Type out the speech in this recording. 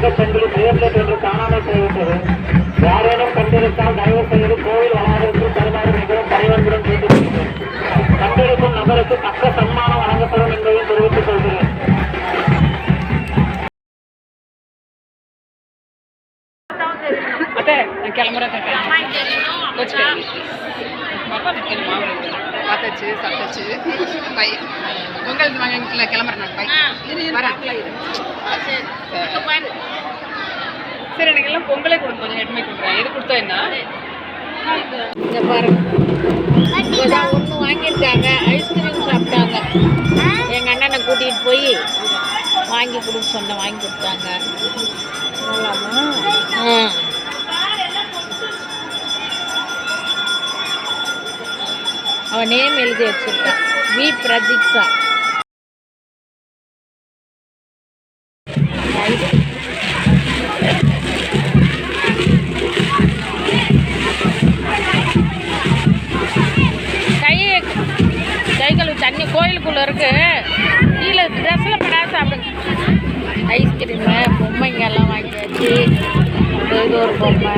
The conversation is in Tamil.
தங்கச்சங்கிலி பெயர்லேட் என்று காணாமல் போய்விட்டது. யாரேனும் கண்டிருந்தால் தயவு செய்து கோவில் வளாகத்தில் தருமாறு மிகவும் பணிவன்புடன் கேட்டுக்கொள்கிறேன். கண்டிருக்கும் நபருக்கு தக்க சன்மானம் வழங்கப்படும் என்பதை தெரிவித்துக் கொள்கிறேன். பார்த்தாச்சு, சாப்பிட்டாச்சு. பை பொங்கல் வாங்கிக்கல, கிளம்புறேன். பை சரி, எனக்கு எல்லாம் பொங்கலே கொடுங்க, கொஞ்சம் எட்டுமே கொடுக்குறேன். எது கொடுத்தா என்ன? இங்கே பாருங்க, இப்போதான் ஒன்று வாங்கியிருக்காங்க. ஐஸ்கிரீம் சாப்பிட்டாங்க. எங்கள் அண்ணனை கூட்டிகிட்டு போய் வாங்கி கொடுக்க சொன்ன வாங்கி கொடுத்தாங்க. அவன் நேம் எழுதி வச்சிருக்கான், வி பிரதீக்ஷா. கை கழுவி தண்ணி கோயிலுக்குள்ளே இருக்கு. கீழே ட்ரெஸ்ஸில் படாத சாப்பிடுங்க. ஐஸ்கிரீமு பொம்மைங்க எல்லாம் வாங்கியாச்சு. இது ஒரு பொம்மை.